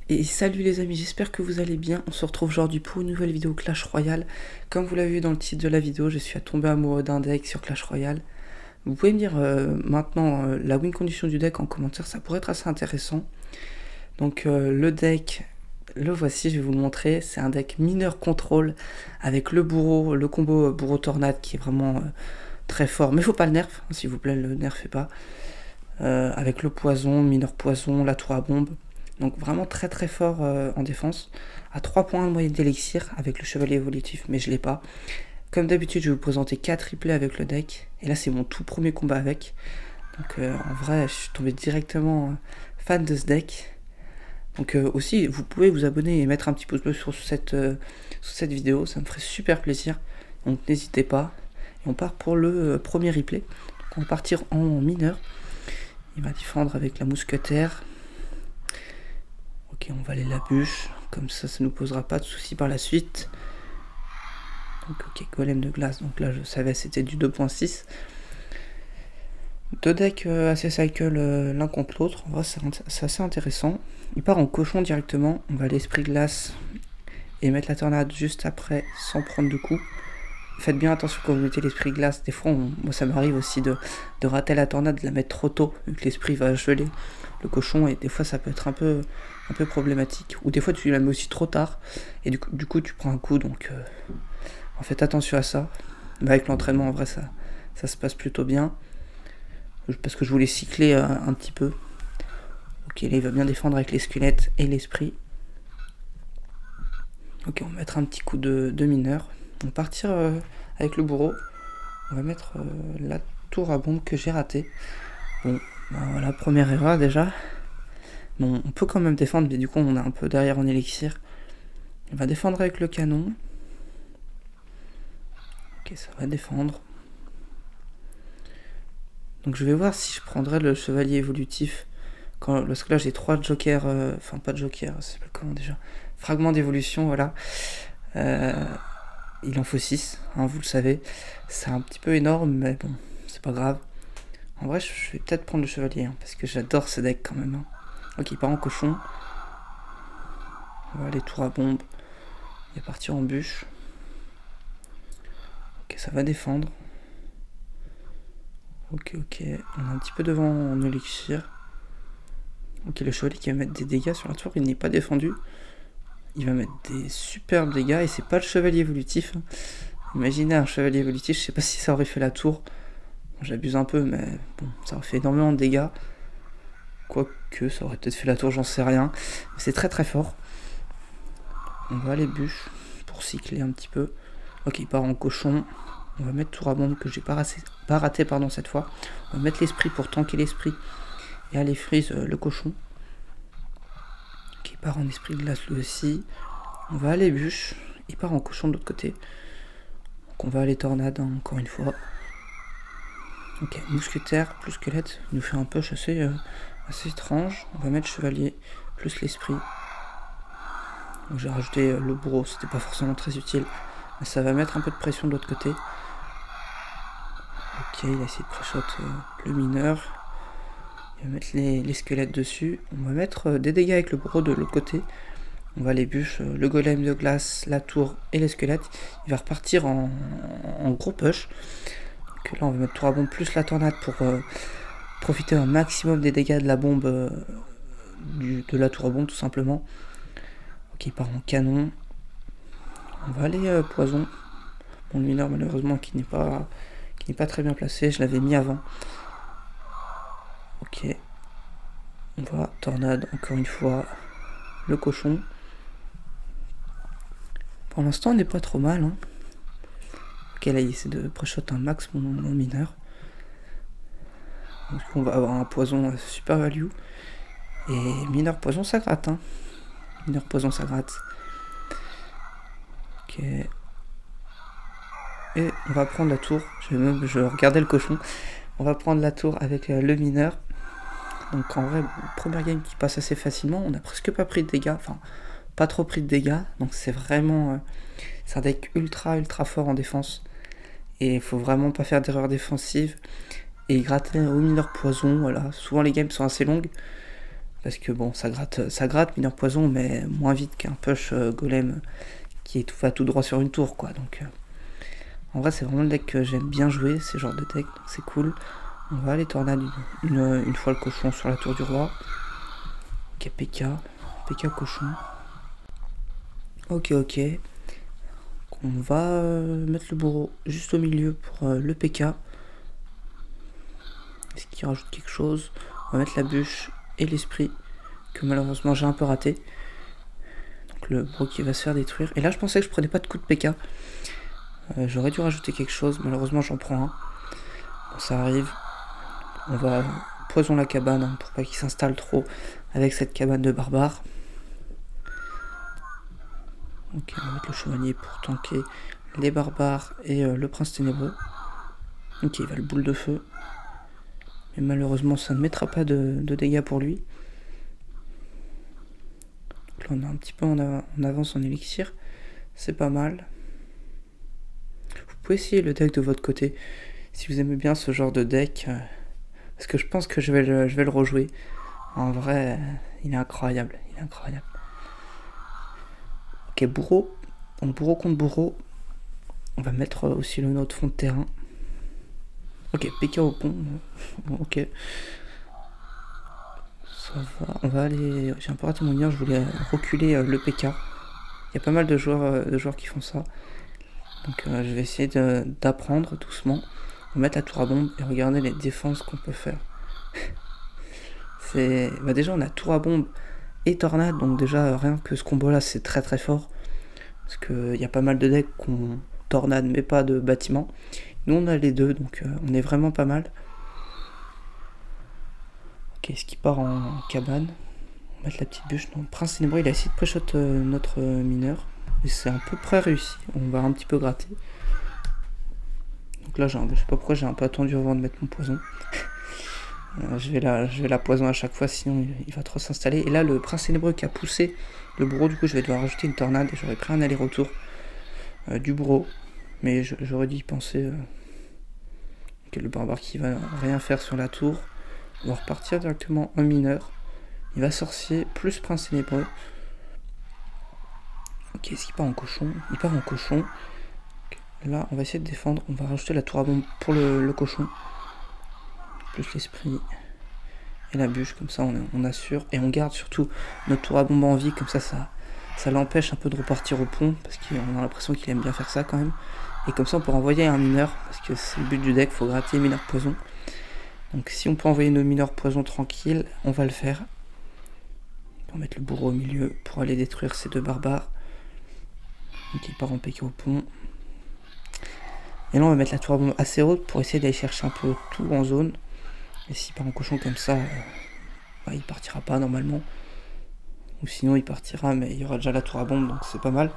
Et salut les amis, j'espère que vous allez bien. On se retrouve aujourd'hui pour une nouvelle vidéo Clash Royale. Comme vous l'avez vu dans le titre de la vidéo, je suis tombé amoureux d'un deck sur Clash Royale. Vous pouvez me dire maintenant la win condition du deck en commentaire, ça pourrait être assez intéressant. Donc le deck, le voici, je vais vous le montrer. C'est un deck mineur contrôle avec le bourreau, le combo bourreau tornade qui est vraiment très fort. Mais faut pas le nerf, hein, s'il vous plaît, le nerfez pas. Avec le poison, mineur poison, la tour à bombe. Donc vraiment très très fort en défense. À 3 points de moyenne d'élixir avec le chevalier évolutif, mais je l'ai pas. Comme d'habitude, je vais vous présenter 4 replays avec le deck. Et là, c'est mon tout premier combat avec. Donc en vrai, je suis tombé directement fan de ce deck. Donc aussi, vous pouvez vous abonner et mettre un petit pouce bleu sur cette vidéo. Ça me ferait super plaisir. Donc n'hésitez pas. Et on part pour le premier replay. Donc on va partir en mineur. Il va défendre avec la mousquetaire. Ok, on va aller la bûche. Comme ça nous posera pas de soucis par la suite. Donc ok, golem de glace. Donc là, je savais c'était du 2.6. Deux decks assez cycle l'un contre l'autre. En vrai, c'est assez intéressant. Il part en cochon directement. On va l'esprit glace et mettre la tornade juste après sans prendre de coups. Faites bien attention quand vous mettez l'esprit glace. Des fois, moi ça m'arrive aussi de rater la tornade, de la mettre trop tôt, vu que l'esprit va geler le cochon. Et des fois, ça peut être un peu problématique. Ou des fois, tu la mets aussi trop tard. Et du coup tu prends un coup. Donc, faites attention à ça. Mais avec l'entraînement, en vrai, ça se passe plutôt bien. Parce que je voulais cycler un petit peu. Ok, là, il va bien défendre avec les squelettes et l'esprit. Ok, on va mettre un petit coup de mineur. On va partir avec le bourreau. On va mettre la tour à bombe que j'ai ratée. Bon, ben voilà, première erreur déjà. Bon, on peut quand même défendre, mais du coup on est un peu derrière en élixir. On va défendre avec le canon. Ok, ça va défendre. Donc je vais voir si je prendrais le chevalier évolutif. Parce que là j'ai 3 jokers, enfin pas de jokers, ça s'appelle comment déjà, fragments d'évolution, voilà. Il en faut 6, hein, vous le savez. C'est un petit peu énorme, mais bon, c'est pas grave. En vrai, je vais peut-être prendre le chevalier, hein, parce que j'adore ce deck quand même. Hein. Ok, il part en cochon. On va aller tour à bombe. Il va partir en bûche. Ok, ça va défendre. Ok, on est un petit peu devant en élixir. Ok, le chevalier qui va mettre des dégâts sur la tour, il n'est pas défendu. Il va mettre des superbes dégâts et c'est pas le chevalier évolutif. Hein. Imaginez un chevalier évolutif, je sais pas si ça aurait fait la tour. Bon, j'abuse un peu, mais bon, ça aurait fait énormément de dégâts. Quoique, ça aurait peut-être fait la tour, j'en sais rien. C'est très très fort. On va aller bûche pour cycler un petit peu. Ok, il part en cochon. On va mettre tour à bombe que j'ai pas raté cette fois. On va mettre l'esprit pour tanker l'esprit. Et aller freeze le cochon. Ok, il part en esprit glace lui aussi. On va aller bûche. Il part en cochon de l'autre côté. Donc on va aller tornade hein, encore une fois. Ok, mousquetaire plus squelette. Il nous fait un push assez étrange. On va mettre chevalier plus l'esprit. J'ai rajouté le bourreau, c'était pas forcément très utile. Mais ça va mettre un peu de pression de l'autre côté. Ok, il a essayé de pré-shot le mineur. Il va mettre les squelettes dessus. On va mettre des dégâts avec le bourreau de l'autre côté. On va les bûches, le golem de glace, la tour et les squelettes. Il va repartir en gros push. Donc là on va mettre tour à bombe plus la tornade pour profiter un maximum des dégâts de la bombe de la tour à bombe tout simplement. Ok, il part en canon. On va aller poison. Bon, le mineur malheureusement qui n'est pas très bien placé, je l'avais mis avant. Ok. On va tornade encore une fois. Le cochon. Pour l'instant on n'est pas trop mal. Hein. Ok, là il essaie de pré-shot un max mon mineur. Donc on va avoir un poison super value. Et mineur poison ça gratte. Hein. Mineur poison ça gratte. Ok. Et on va prendre la tour. Je regardais le cochon. On va prendre la tour avec le mineur. Donc en vrai, première game qui passe assez facilement. On a presque pas pris de dégâts. Enfin, pas trop pris de dégâts. Donc c'est vraiment... c'est un deck ultra fort en défense. Et il faut vraiment pas faire d'erreur défensive. Et gratter au mineur poison. Voilà. Souvent les games sont assez longues. parce que bon, ça gratte mineur poison, mais moins vite qu'un push golem qui va tout droit sur une tour, quoi. Donc en vrai, c'est vraiment le deck que j'aime bien jouer, ces genres de deck, donc c'est cool. On va aller tornade une fois le cochon sur la tour du roi. Ok, PK cochon. Ok. On va mettre le bourreau juste au milieu pour le PK. Est-ce qu'il rajoute quelque chose? On va mettre la bûche et l'esprit, que malheureusement j'ai un peu raté. Donc le bourreau qui va se faire détruire. Et là, je pensais que je prenais pas de coup de PK. J'aurais dû rajouter quelque chose, malheureusement j'en prends un. Bon, ça arrive. On va poison la cabane hein, pour pas qu'il s'installe trop avec cette cabane de barbares. Ok, on va mettre le chevalier pour tanker les barbares et le prince ténébreux. Ok, il va le boule de feu. Mais malheureusement, ça ne mettra pas de dégâts pour lui. Donc là, on a un petit peu en avance en élixir. C'est pas mal. Vous pouvez essayer le deck de votre côté. Si vous aimez bien ce genre de deck. Parce que je pense que je vais le rejouer. En vrai, il est incroyable. Ok, bourreau. Donc bourreau contre bourreau. On va mettre aussi le nôtre fond de terrain. Ok, PK au pont. Ok. Ça va. On va aller... J'ai un peu raté mon lien, je voulais reculer le PK. Il y a pas mal de joueurs qui font ça. Donc je vais essayer d'apprendre doucement. On va mettre la tour à bombe et regarder les défenses qu'on peut faire. Déjà on a tour à bombe et tornade, donc déjà rien que ce combo là c'est très très fort. Parce qu'il y a pas mal de decks qu'on tornade mais pas de bâtiment. Nous on a les deux, donc on est vraiment pas mal. Ok, est-ce qu'il part en cabane? On va mettre la petite bûche. Non, prince ténébreux il a essayé de pré-shot notre mineur. Et c'est à peu près réussi. On va un petit peu gratter. Donc là, je sais pas pourquoi j'ai un peu attendu avant de mettre mon poison. Je vais la poison à chaque fois, sinon il va trop s'installer. Et là, le prince ténébreux qui a poussé le bourreau, du coup, je vais devoir rajouter une tornade. Et j'aurais pris un aller-retour du bourreau. Mais j'aurais dû y penser. Okay, le barbare qui va rien faire sur la tour. On va repartir directement en mineur. Il va sorcier plus prince ténébreux. Ok, est-ce qu'il part en cochon? Il part en cochon. Okay. Là, on va essayer de défendre. On va rajouter la tour à bombe pour le cochon. Plus l'esprit et la bûche. Comme ça, on assure. Et on garde surtout notre tour à bombe en vie. Comme ça l'empêche un peu de repartir au pont. Parce qu'on a l'impression qu'il aime bien faire ça quand même. Et comme ça, on peut envoyer un mineur. Parce que c'est le but du deck. Il faut gratter mineur poison. Donc si on peut envoyer nos mineurs poison tranquille, on va le faire. On va mettre le bourreau au milieu pour aller détruire ces deux barbares. Donc il part en PK au pont. Et là on va mettre la tour à bombe assez haute pour essayer d'aller chercher un peu tout en zone. Et s'il part en cochon comme ça, il partira pas normalement. Ou sinon il partira mais il y aura déjà la tour à bombe donc c'est pas mal.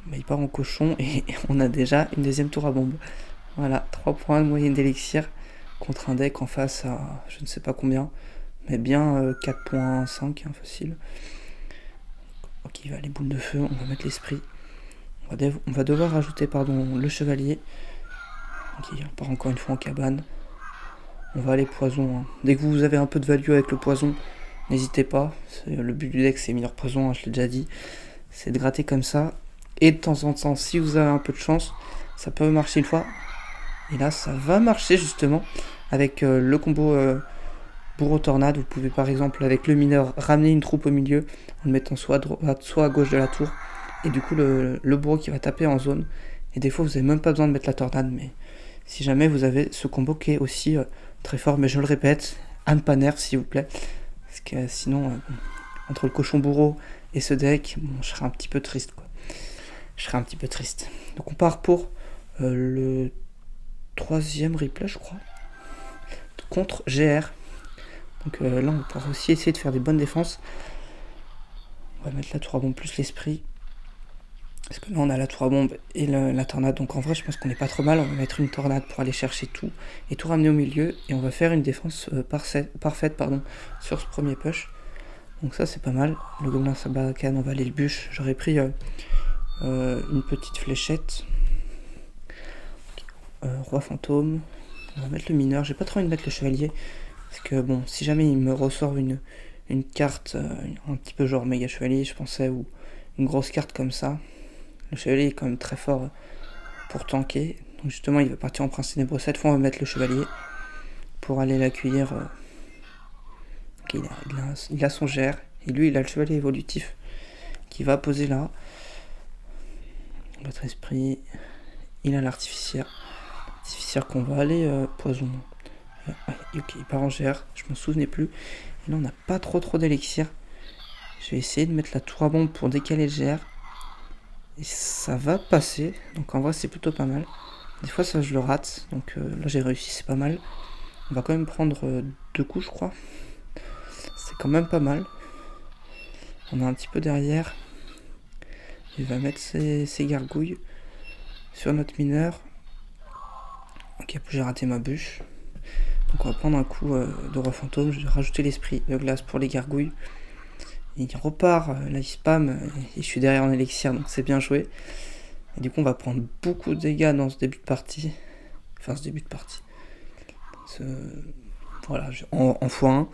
Mais il part en cochon et on a déjà une deuxième tour à bombe. Voilà, 3 points de moyenne d'élixir contre un deck en face à je ne sais pas combien. Mais bien 4.5 hein, facile. Ok, il va aller boule de feu, on va mettre l'esprit. On va devoir rajouter le chevalier. Ok, on part encore une fois en cabane. On va aller poison. Hein. Dès que vous avez un peu de value avec le poison, n'hésitez pas. Le but du deck c'est mineur poison, hein, je l'ai déjà dit. C'est de gratter comme ça. Et de temps en temps, si vous avez un peu de chance, ça peut marcher une fois. Et là, ça va marcher justement avec le combo bourreau tornade. Vous pouvez par exemple avec le mineur ramener une troupe au milieu en le mettant soit à droite, soit à gauche de la tour. Et du coup, le bourreau qui va taper en zone. Et des fois, vous n'avez même pas besoin de mettre la tornade. Mais si jamais vous avez ce combo qui est aussi très fort, mais je le répète, à ne pas nerf s'il vous plaît. Parce que sinon, entre le cochon bourreau et ce deck, bon, je serais un petit peu triste, quoi. Donc on part pour le 3e replay, je crois, contre GR. Donc là, on pourra aussi essayer de faire des bonnes défenses. On va mettre la tour à bombe plus l'esprit. Parce que là, on a la tour à bombe et la tornade. Donc en vrai, je pense qu'on n'est pas trop mal. On va mettre une tornade pour aller chercher tout et tout ramener au milieu. Et on va faire une défense parfaite sur ce premier push. Donc ça, c'est pas mal. Le gobelin sabacane, on va aller le bûche. J'aurais pris une petite fléchette. Roi fantôme. On va mettre le mineur. J'ai pas trop envie de mettre le chevalier. Parce que bon, si jamais il me ressort une une carte un petit peu genre méga chevalier, je pensais, ou une grosse carte comme ça. Le chevalier est quand même très fort pour tanker. Donc justement, il va partir en prince ténébreux. Cette fois, on va mettre le chevalier pour aller l'accueillir. Ok, il a son GR. Et lui, il a le chevalier évolutif qui va poser là. Votre esprit, il a l'artificière. L'artificière qu'on va aller poison. Ok, il part en GR, je m'en souvenais plus. Et là, on n'a pas trop d'élixir. Je vais essayer de mettre la tour à bombe pour décaler le GR. Et ça va passer. Donc en vrai, c'est plutôt pas mal. Des fois, ça, je le rate. Donc là, j'ai réussi, c'est pas mal. On va quand même prendre 2 coups, je crois. C'est quand même pas mal. On est un petit peu derrière. Il va mettre ses gargouilles sur notre mineur. Ok, j'ai raté ma bûche. Donc on va prendre un coup de roi fantôme. Je vais rajouter l'esprit de glace pour les gargouilles. Il repart, là il spam, et je suis derrière en élixir, donc c'est bien joué. Et du coup on va prendre beaucoup de dégâts dans ce début de partie. Enfin ce début de partie. Voilà, en x1.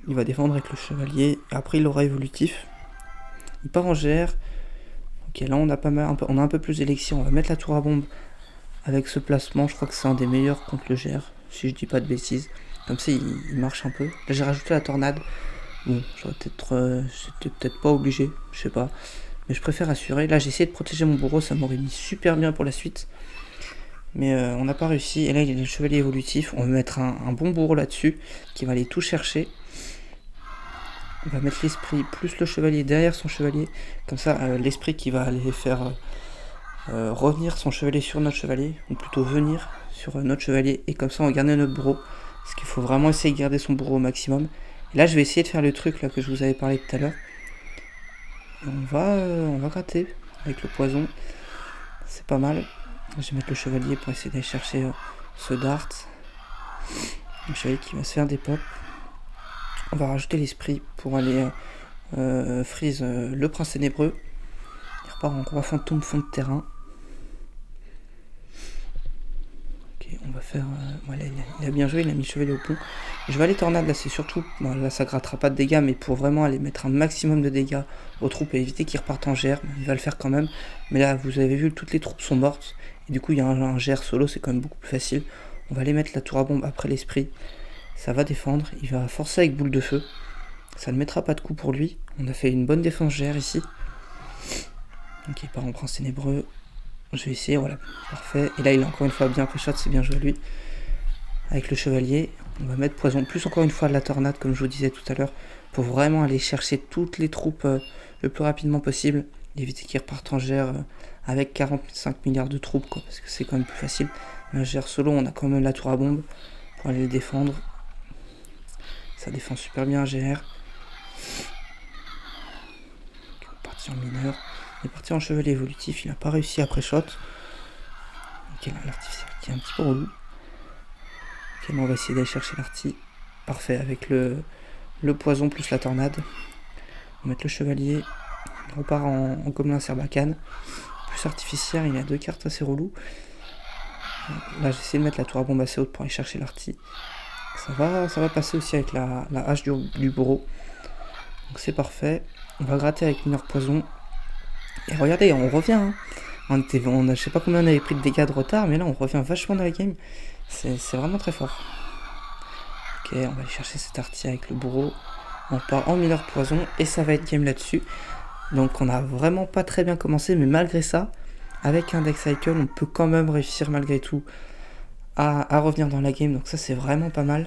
Il va défendre avec le chevalier. Après il aura évolutif. Il part en GR. Ok, là on a pas mal, on a un peu plus d'élixir. On va mettre la tour à bombe avec ce placement. Je crois que c'est un des meilleurs contre le GR, si je dis pas de bêtises. Comme ça il marche un peu. Là j'ai rajouté la tornade. Bon, j'aurais peut-être, j'étais peut-être pas obligé, je sais pas. Mais je préfère assurer. Là, j'ai essayé de protéger mon bourreau, ça m'aurait mis super bien pour la suite. Mais on n'a pas réussi. Et là, il y a le chevalier évolutif. On va mettre un bon bourreau là-dessus, qui va aller tout chercher. On va mettre l'esprit plus le chevalier derrière son chevalier. Comme ça, l'esprit qui va aller faire revenir son chevalier sur notre chevalier. Ou plutôt venir sur notre chevalier. Et comme ça, on va garder notre bourreau. Parce qu'il faut vraiment essayer de garder son bourreau au maximum. Et là, je vais essayer de faire le truc là que je vous avais parlé tout à l'heure. On va gratter avec le poison. C'est pas mal. Je vais mettre le chevalier pour essayer d'aller chercher ce dart. Le chevalier qui va se faire des pops. On va rajouter l'esprit pour aller freeze le prince ténébreux. Il repart en roi fantôme fond de terrain. On va faire... voilà, il a bien joué, il a mis le chevalier au pont. Je vais aller tornade, là c'est surtout... Bon, là ça grattera pas de dégâts, mais pour vraiment aller mettre un maximum de dégâts aux troupes et éviter qu'ils repartent en GR, il va le faire quand même. Mais là, vous avez vu, toutes les troupes sont mortes. Et du coup, il y a un GR solo, c'est quand même beaucoup plus facile. On va aller mettre la tour à bombe après l'esprit. Ça va défendre, il va forcer avec boule de feu. Ça ne mettra pas de coup pour lui. On a fait une bonne défense GR ici. Donc il part en prince ténébreux. Je vais essayer, voilà, parfait. Et là, il a encore une fois bien pré-shot, c'est bien joué lui. Avec le chevalier, on va mettre poison, plus encore une fois de la tornade, comme je vous disais tout à l'heure, pour vraiment aller chercher toutes les troupes le plus rapidement possible. Éviter qu'ils repartent en GR avec 45 milliards de troupes, quoi, parce que c'est quand même plus facile. Un GR solo, on a quand même la tour à bombe pour aller le défendre. Ça défend super bien un GR. On est parti en mineur. Il est parti en chevalier évolutif, il n'a pas réussi après shot. Ok, là, l'artificiel qui est un petit peu relou. Ok, on va essayer d'aller chercher l'arti. Parfait, avec le poison plus la tornade. On va mettre le chevalier. Il repart en gobelin serbacane. Plus artificière, il a 2 cartes assez relou. Là, j'essaie de mettre la tour à bombe assez haute pour aller chercher l'arti. Ça va passer aussi avec la hache du bourreau. Donc c'est parfait. On va gratter avec mineur poison. Et regardez, on revient. Hein. Je sais pas combien on avait pris de dégâts de retard, mais là on revient vachement dans la game. C'est vraiment très fort. Ok, on va aller chercher cet arti avec le bourreau. On part en mineur poison et ça va être game là-dessus. Donc on a vraiment pas très bien commencé, mais malgré ça, avec un deck cycle, on peut quand même réussir malgré tout à revenir dans la game. Donc ça c'est vraiment pas mal.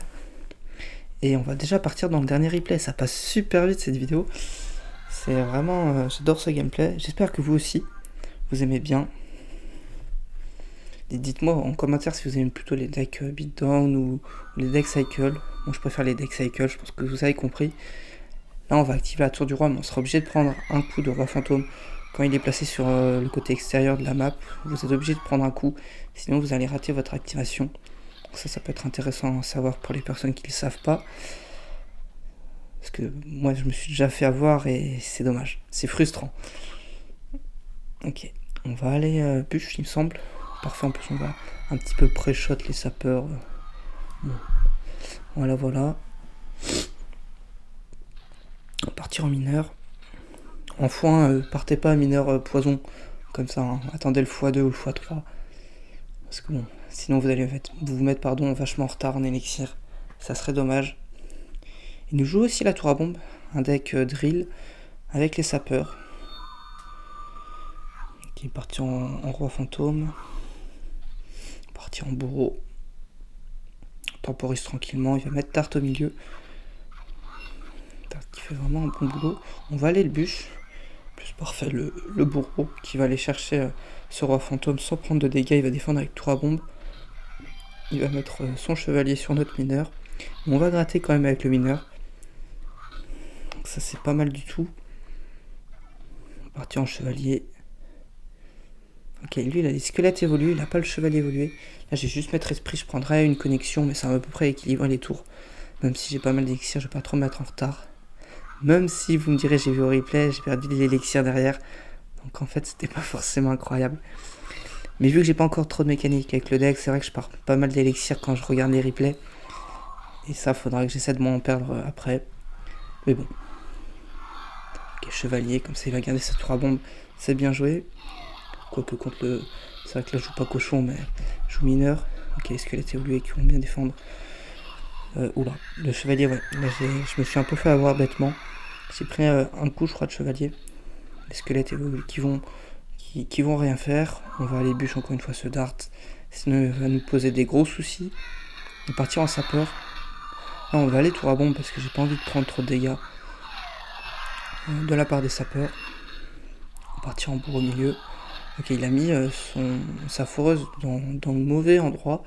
Et on va déjà partir dans le dernier replay. Ça passe super vite cette vidéo. C'est vraiment... j'adore ce gameplay. J'espère que vous aussi, vous aimez bien. Et dites-moi en commentaire si vous aimez plutôt les decks beatdown ou les decks cycle. Moi je préfère les decks cycle, je pense que vous avez compris. Là on va activer la tour du roi, mais on sera obligé de prendre un coup de roi fantôme quand il est placé sur le côté extérieur de la map. Vous êtes obligé de prendre un coup, sinon vous allez rater votre activation. Donc ça peut être intéressant à savoir pour les personnes qui ne le savent pas. Parce que moi je me suis déjà fait avoir et c'est dommage, c'est frustrant. Ok, on va aller bûche il me semble. Parfait, en plus on va un petit peu pré-shot les sapeurs. Bon. Voilà. partir en mineur. En foin, partez pas à mineur poison, comme ça, hein. Attendez le x2 ou le x3. Parce que bon, sinon vous allez vous mettre vachement en retard en élixir. Ça serait dommage. Il nous joue aussi la tour à bombe, un deck drill avec les sapeurs. Qui est parti en roi fantôme. Parti en bourreau. Temporise tranquillement, il va mettre Dart au milieu. Dart qui fait vraiment un bon boulot. On va aller le bûche. Plus parfait, le bourreau qui va aller chercher ce roi fantôme sans prendre de dégâts. Il va défendre avec tour à bombe. Il va mettre son chevalier sur notre mineur. On va gratter quand même avec le mineur. Donc ça c'est pas mal du tout. Parti en chevalier. Ok, lui il a les squelettes évolués, il n'a pas le chevalier évolué. Là j'ai juste mettre esprit, je prendrais une connexion, mais ça va à peu près équilibrer les tours. Même si j'ai pas mal d'élixir, je vais pas trop me mettre en retard. Même si vous me direz, j'ai vu au replay, j'ai perdu les élixirs derrière. Donc en fait c'était pas forcément incroyable. Mais vu que j'ai pas encore trop de mécanique avec le deck, c'est vrai que je pars pas mal d'élixirs quand je regarde les replays. Et ça faudra que j'essaie de m'en perdre après. Mais bon. Ok, chevalier, comme ça il va garder sa tour à bombe, c'est bien joué. Quoique contre le... C'est vrai que là je joue pas cochon, mais je joue mineur. Ok, les squelettes évolués qui vont bien défendre. Oula, le chevalier, ouais. Là je me suis un peu fait avoir bêtement. J'ai pris un coup, je crois, de chevalier. Les squelettes évolués qui vont rien faire. On va aller bûche encore une fois ce Dart. Sinon il va nous poser des gros soucis. On va partir en sapeur. Là on va aller tour à bombe parce que j'ai pas envie de prendre trop de dégâts de la part des sapeurs. On va partir en bourreau au milieu. Ok, il a mis sa foreuse dans le mauvais endroit.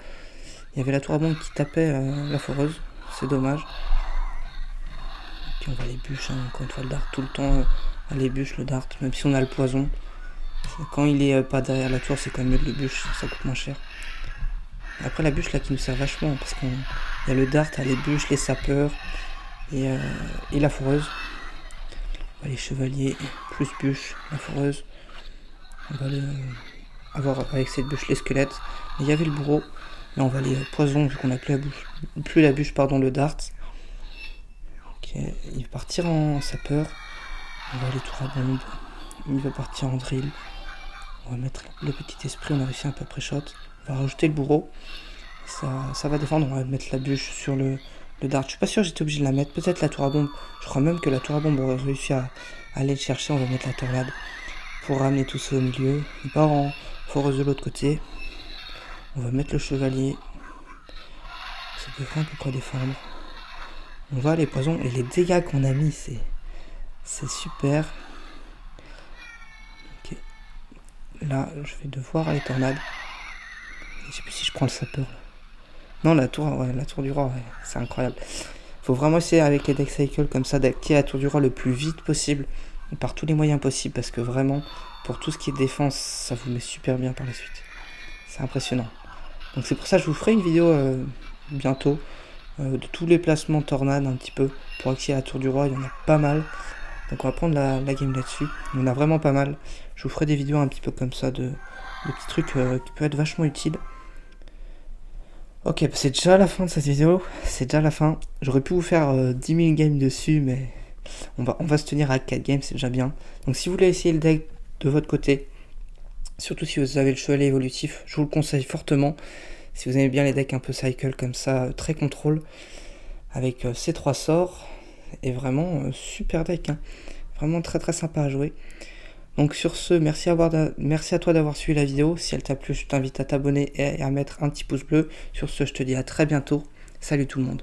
Il y avait la tour à bombe qui tapait la foreuse. C'est dommage. Ok, on va les bûches, hein. Encore une fois le Dart tout le temps. Les bûches, le Dart, même si on a le poison. Quand il est pas derrière la tour, c'est quand même mieux de le bûche, ça coûte moins cher. Après la bûche là qui nous sert vachement, parce qu'il y a le Dart, les bûches, les sapeurs et la foreuse. On va les chevaliers, plus bûche, la foreuse. On va aller avoir avec cette bûche les squelettes. Mais il y avait le bourreau. Là on va aller poison vu qu'on n'a plus la bûche, le Dart. Ok, il va partir en sapeur. On va aller tour à bombe. Il va partir en drill. On va mettre le petit esprit, on a réussi un peu pré-shot. On va rajouter le bourreau. Ça va défendre, on va mettre la bûche sur le Dart. Je suis pas sûr que j'étais obligé de la mettre. Peut-être la tour à bombe. Je crois même que la tour à bombe aurait réussi à aller le chercher. On va mettre la tornade pour ramener tout ça au milieu. Il part en foreuse de l'autre côté. On va mettre le chevalier. Ça devrait à peu près défendre. On va les poisons. Et les dégâts qu'on a mis, c'est super. Ok. Là, je vais devoir aller tornade. Je sais plus si je prends le sapeur. Non, la tour du roi, ouais, c'est incroyable. Faut vraiment essayer avec les deck cycles comme ça d'activer la tour du roi le plus vite possible. Et par tous les moyens possibles. Parce que vraiment, pour tout ce qui est défense, ça vous met super bien par la suite. C'est impressionnant. Donc c'est pour ça que je vous ferai une vidéo bientôt. De tous les placements tornade un petit peu. Pour activer la tour du roi, il y en a pas mal. Donc on va prendre la game là-dessus. Il y en a vraiment pas mal. Je vous ferai des vidéos un petit peu comme ça de petits trucs qui peuvent être vachement utiles. Ok, bah c'est déjà la fin de cette vidéo. C'est déjà la fin. J'aurais pu vous faire 10 000 games dessus, mais on va se tenir à 4 games, c'est déjà bien. Donc si vous voulez essayer le deck de votre côté, surtout si vous avez le chevalier évolutif, je vous le conseille fortement. Si vous aimez bien les decks un peu cycle comme ça, très contrôle, avec ces 3 sorts, et vraiment super deck, hein. Vraiment très très sympa à jouer. Donc sur ce, merci à toi d'avoir suivi la vidéo. Si elle t'a plu, je t'invite à t'abonner et à mettre un petit pouce bleu. Sur ce, je te dis à très bientôt. Salut tout le monde.